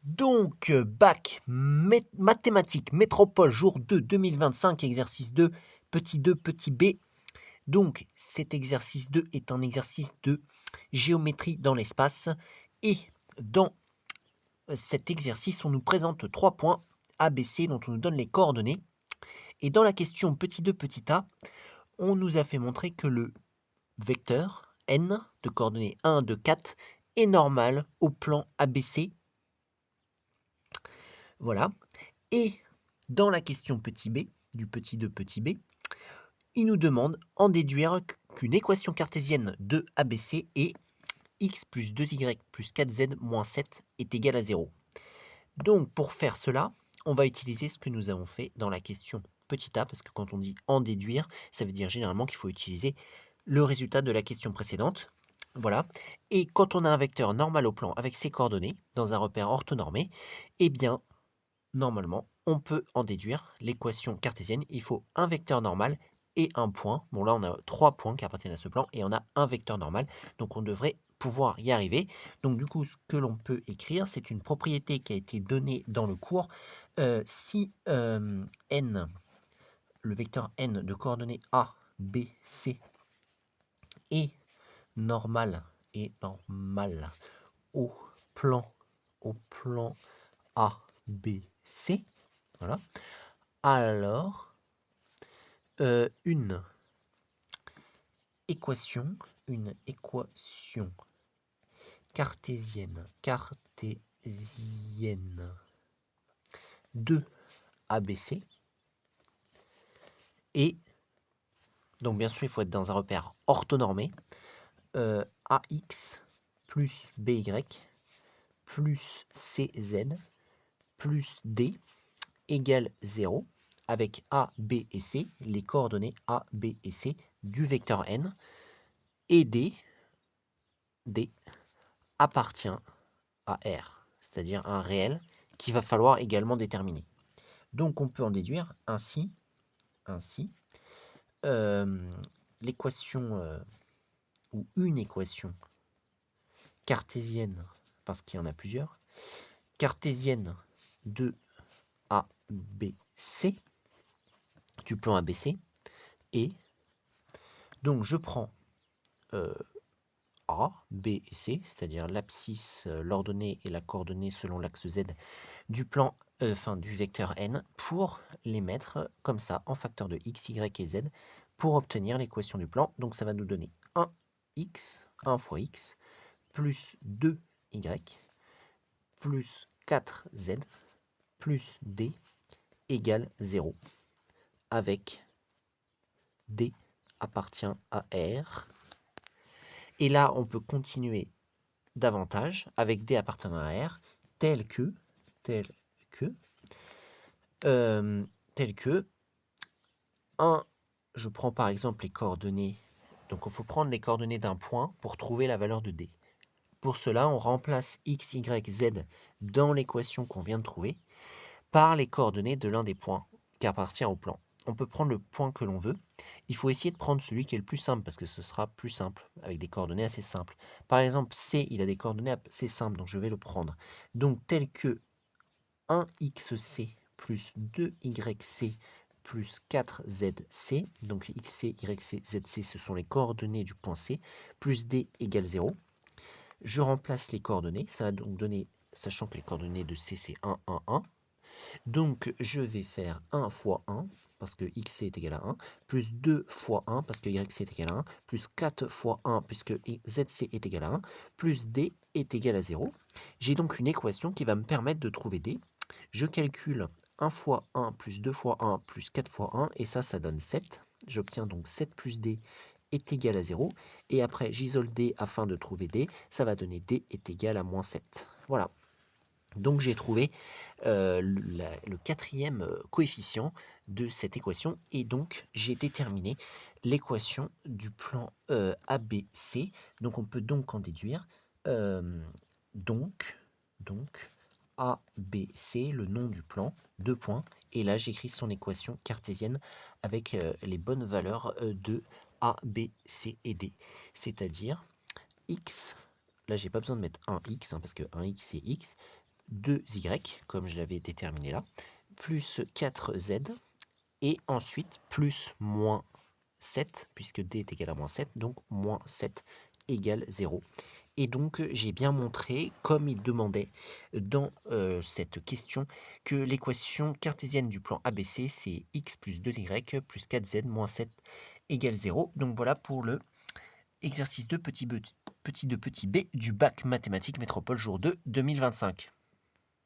Donc, bac, mathématiques, métropole, jour 2, 2025, exercice 2, petit b. Donc, cet exercice 2 est un exercice de géométrie dans l'espace. Et dans cet exercice, on nous présente 3 points A, B, C dont on nous donne les coordonnées. Et dans la question petit 2, petit a, on nous a fait montrer que le vecteur n de coordonnées 1, 2, 4 est normal au plan ABC. Voilà. Et dans la question petit b, du petit 2 petit b, il nous demande en déduire qu'une équation cartésienne de ABC est x plus 2y plus 4z moins 7 est égal à 0. Donc pour faire cela, on va utiliser ce que nous avons fait dans la question petit a, parce que quand on dit en déduire, ça veut dire généralement qu'il faut utiliser le résultat de la question précédente. Voilà. Et quand on a un vecteur normal au plan avec ses coordonnées, dans un repère orthonormé, eh bien, normalement, on peut en déduire l'équation cartésienne. Il faut un vecteur normal et un point. Bon, là, on a 3 points qui appartiennent à ce plan et on a un vecteur normal. Donc, on devrait pouvoir y arriver. Donc, du coup, ce que l'on peut écrire, c'est une propriété qui a été donnée dans le cours. Si n, le vecteur n de coordonnées A, B, C est normal au plan A, B, C, voilà. Alors, une équation cartésienne de ABC et donc bien sûr il faut être dans un repère orthonormé, AX plus BY plus CZ plus D égale 0 avec A, B et C, les coordonnées A, B et C du vecteur n, et D appartient à R, c'est-à-dire un réel qu'il va falloir également déterminer. Donc on peut en déduire ainsi l'équation ou une équation cartésienne, parce qu'il y en a plusieurs, cartésienne de ABC, du plan ABC, et donc je prends A, B et C, c'est-à-dire l'abscisse, l'ordonnée et la coordonnée selon l'axe Z du plan, du vecteur n, pour les mettre comme ça en facteur de x, y et z pour obtenir l'équation du plan. Donc ça va nous donner 1x, 1 fois x, plus 2y, plus 4z, plus d égale 0, avec d appartient à R. Et là, on peut continuer davantage avec d appartenant à R, tel que 1, je prends par exemple les coordonnées, donc il faut prendre les coordonnées d'un point pour trouver la valeur de d. Pour cela, on remplace x, y, z dans l'équation qu'on vient de trouver par les coordonnées de l'un des points qui appartient au plan. On peut prendre le point que l'on veut. Il faut essayer de prendre celui qui est le plus simple parce que ce sera plus simple avec des coordonnées assez simples. Par exemple, C, il a des coordonnées assez simples, donc je vais le prendre. Donc tel que 1xc plus 2yc plus 4zc, donc xc, yc, zc, ce sont les coordonnées du point C, plus d égale 0. Je remplace les coordonnées, ça va donc donner, sachant que les coordonnées de C c'est 1, 1, 1. Donc je vais faire 1 fois 1, parce que xc est égal à 1, plus 2 fois 1, parce que yc est égal à 1, plus 4 fois 1, puisque zc est égal à 1, plus d est égal à 0. J'ai donc une équation qui va me permettre de trouver d. Je calcule 1 fois 1 plus 2 fois 1 plus 4 fois 1, et ça donne 7. J'obtiens donc 7 plus d est égal à 0. Et après, j'isole d afin de trouver d. Ça va donner d est égal à moins 7. Voilà. Donc j'ai trouvé le quatrième coefficient de cette équation. Et donc j'ai déterminé l'équation du plan ABC. Donc on peut donc en déduire donc ABC, le nom du plan, 2 points, et là j'écris son équation cartésienne avec les bonnes valeurs de A, B, C et D, c'est-à-dire x, là j'ai pas besoin de mettre un x, parce que un x c'est x, 2y, comme je l'avais déterminé là, plus 4z, et ensuite plus moins 7, puisque d est égal à moins 7, donc moins 7 égale 0. Et donc, j'ai bien montré, comme il demandait dans cette question, que l'équation cartésienne du plan ABC, c'est x plus 2y plus 4z moins 7 égale 0. Donc voilà pour le exercice de petit b du bac mathématiques métropole jour 2 2025.